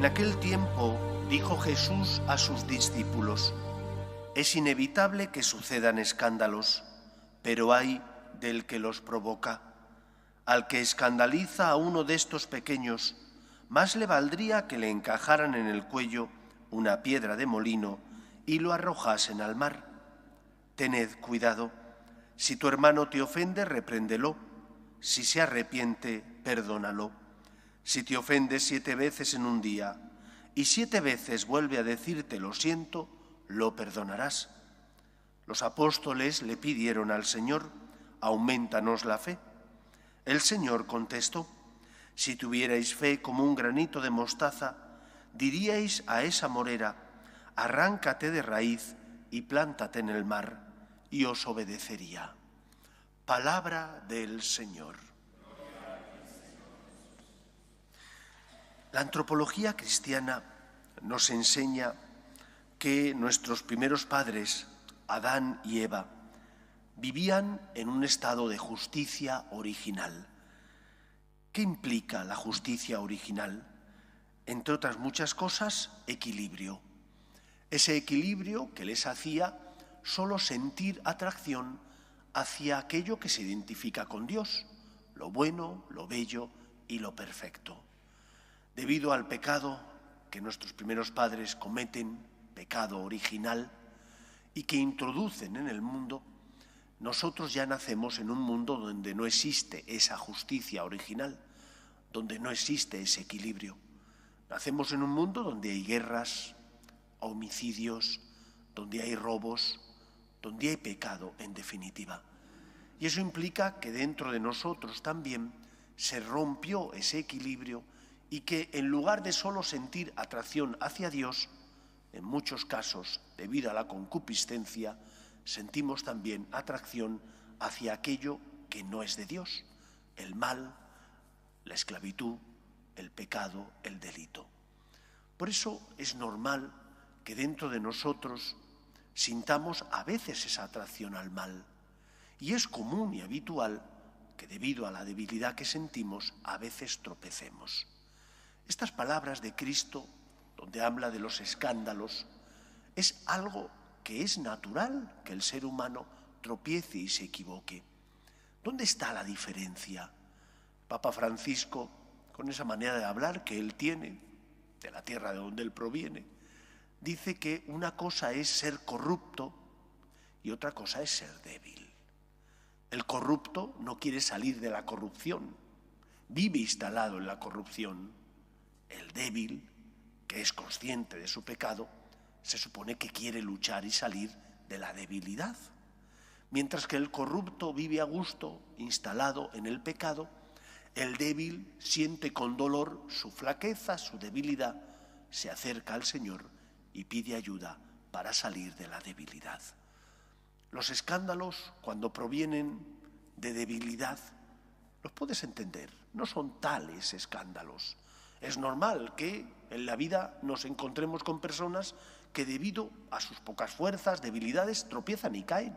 En aquel tiempo dijo Jesús a sus discípulos: es inevitable que sucedan escándalos, pero ay del que los provoca. Al que escandaliza a uno de estos pequeños, más le valdría que le encajaran en el cuello una piedra de molino y lo arrojasen al mar. Tened cuidado. Si tu hermano te ofende, repréndelo. Si se arrepiente, perdónalo. Si te ofende 7 veces en un día y 7 veces vuelve a decirte lo siento, lo perdonarás. Los apóstoles le pidieron al Señor: aumentanos la fe. El Señor contestó: si tuvierais fe como un granito de mostaza, diríais a esa morera: arráncate de raíz y plántate en el mar, y os obedecería. Palabra del Señor. La antropología cristiana nos enseña que nuestros primeros padres, Adán y Eva, vivían en un estado de justicia original. ¿Qué implica la justicia original? Entre otras muchas cosas, equilibrio. Ese equilibrio que les hacía solo sentir atracción hacia aquello que se identifica con Dios, lo bueno, lo bello y lo perfecto. Debido al pecado que nuestros primeros padres cometen, pecado original, y que introducen en el mundo, nosotros ya nacemos en un mundo donde no existe esa justicia original, donde no existe ese equilibrio. Nacemos en un mundo donde hay guerras, homicidios, donde hay robos, donde hay pecado, en definitiva. Y eso implica que dentro de nosotros también se rompió ese equilibrio y que en lugar de solo sentir atracción hacia Dios, en muchos casos, debido a la concupiscencia, sentimos también atracción hacia aquello que no es de Dios: el mal, la esclavitud, el pecado, el delito. Por eso es normal que dentro de nosotros sintamos a veces esa atracción al mal. Y es común y habitual que debido a la debilidad que sentimos, a veces tropecemos. Estas palabras de Cristo, donde habla de los escándalos, es algo que es natural que el ser humano tropiece y se equivoque. ¿Dónde está la diferencia? Papa Francisco, con esa manera de hablar que él tiene, de la tierra de donde él proviene, dice que una cosa es ser corrupto y otra cosa es ser débil. El corrupto no quiere salir de la corrupción, vive instalado en la corrupción. El débil, que es consciente de su pecado, se supone que quiere luchar y salir de la debilidad. Mientras que el corrupto vive a gusto, instalado en el pecado, el débil siente con dolor su flaqueza, su debilidad, se acerca al Señor y pide ayuda para salir de la debilidad. Los escándalos, cuando provienen de debilidad, los puedes entender, no son tales escándalos. Es normal que en la vida nos encontremos con personas que debido a sus pocas fuerzas, debilidades, tropiezan y caen.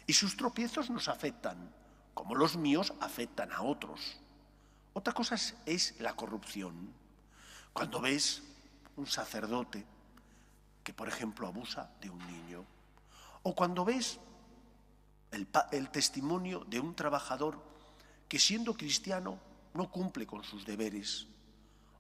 Y sus tropiezos nos afectan, como los míos afectan a otros. Otra cosa es la corrupción. Cuando ves un sacerdote que, por ejemplo, abusa de un niño, o cuando ves el testimonio de un trabajador que, siendo cristiano, no cumple con sus deberes,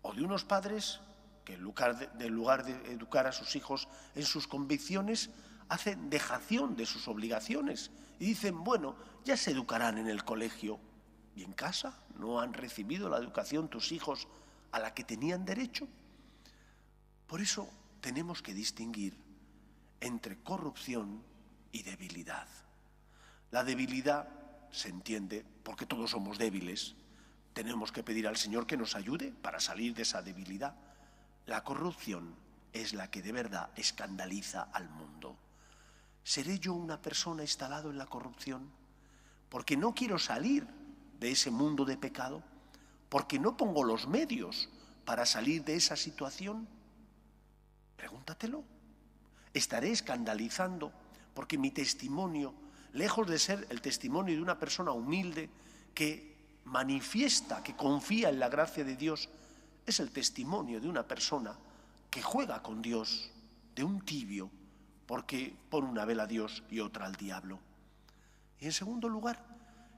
o de unos padres que en lugar de educar a sus hijos en sus convicciones, hacen dejación de sus obligaciones y dicen: bueno, ya se educarán en el colegio. ¿Y en casa no han recibido la educación tus hijos a la que tenían derecho? Por eso tenemos que distinguir entre corrupción y debilidad. La debilidad se entiende porque todos somos débiles. Tenemos que pedir al Señor que nos ayude para salir de esa debilidad. La corrupción es la que de verdad escandaliza al mundo. ¿Seré yo una persona instalada en la corrupción? Porque no quiero salir de ese mundo de pecado, porque no pongo los medios para salir de esa situación. Pregúntatelo. Estaré escandalizando porque mi testimonio, lejos de ser el testimonio de una persona humilde que manifiesta, que confía en la gracia de Dios, es el testimonio de una persona que juega con Dios, de un tibio, porque pone una vela a Dios y otra al diablo. Y en segundo lugar,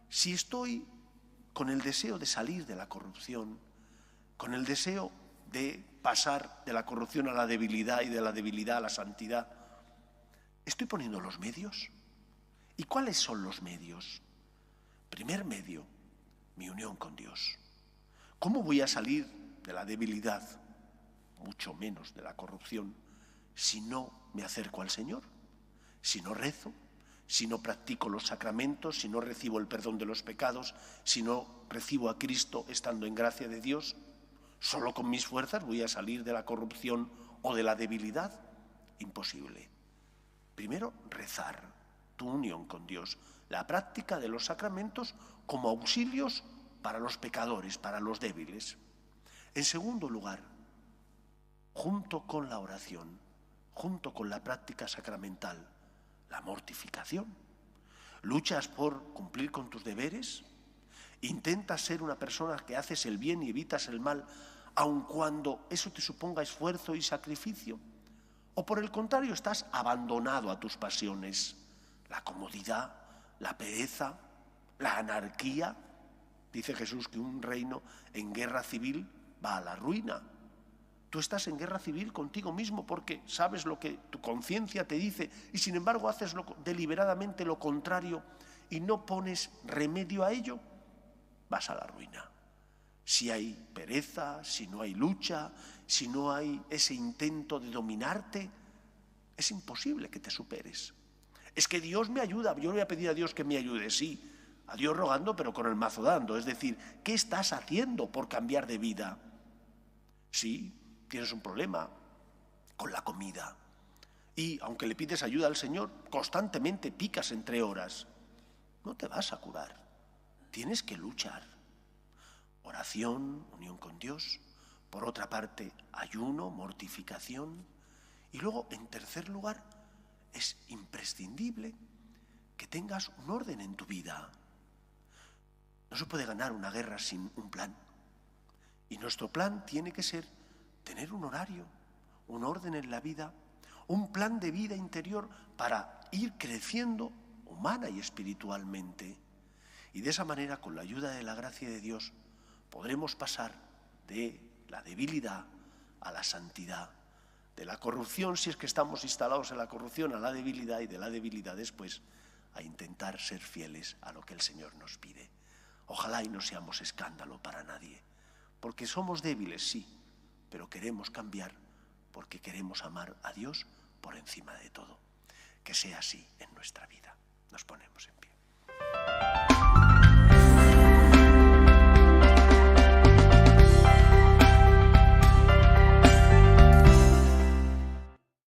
si estoy con el deseo de salir de la corrupción, con el deseo de pasar de la corrupción a la debilidad y de la debilidad a la santidad, ¿estoy poniendo los medios? ¿Y cuáles son los medios? Primer medio, mi unión con Dios. ¿Cómo voy a salir de la debilidad, mucho menos de la corrupción, si no me acerco al Señor? Si no rezo, si no practico los sacramentos, si no recibo el perdón de los pecados, si no recibo a Cristo estando en gracia de Dios, ¿solo con mis fuerzas voy a salir de la corrupción o de la debilidad? Imposible. Primero, rezar, tu unión con Dios, la práctica de los sacramentos como auxilios para los pecadores, para los débiles. En segundo lugar, junto con la oración, junto con la práctica sacramental, la mortificación. ¿Luchas por cumplir con tus deberes? ¿Intentas ser una persona que haces el bien y evitas el mal, aun cuando eso te suponga esfuerzo y sacrificio? ¿O por el contrario estás abandonado a tus pasiones? La comodidad, la pereza, la anarquía. Dice Jesús que un reino en guerra civil va a la ruina. Tú estás en guerra civil contigo mismo porque sabes lo que tu conciencia te dice y sin embargo haces deliberadamente lo contrario y no pones remedio a ello, vas a la ruina. Si hay pereza, si no hay lucha, si no hay ese intento de dominarte, es imposible que te superes. Es que Dios me ayuda, yo le voy a pedir a Dios que me ayude, sí, a Dios rogando pero con el mazo dando, es decir, ¿qué estás haciendo por cambiar de vida? Sí, tienes un problema con la comida y aunque le pides ayuda al Señor, constantemente picas entre horas. No te vas a curar, tienes que luchar. Oración, unión con Dios, por otra parte, ayuno, mortificación. Y luego, en tercer lugar, es imprescindible que tengas un orden en tu vida. No se puede ganar una guerra sin un plan. Y nuestro plan tiene que ser tener un horario, un orden en la vida, un plan de vida interior para ir creciendo humana y espiritualmente. Y de esa manera, con la ayuda de la gracia de Dios, podremos pasar de la debilidad a la santidad, de la corrupción, si es que estamos instalados en la corrupción, a la debilidad y de la debilidad después a intentar ser fieles a lo que el Señor nos pide. Ojalá y no seamos escándalo para nadie, porque somos débiles, sí, pero queremos cambiar porque queremos amar a Dios por encima de todo. Que sea así en nuestra vida. Nos ponemos en pie.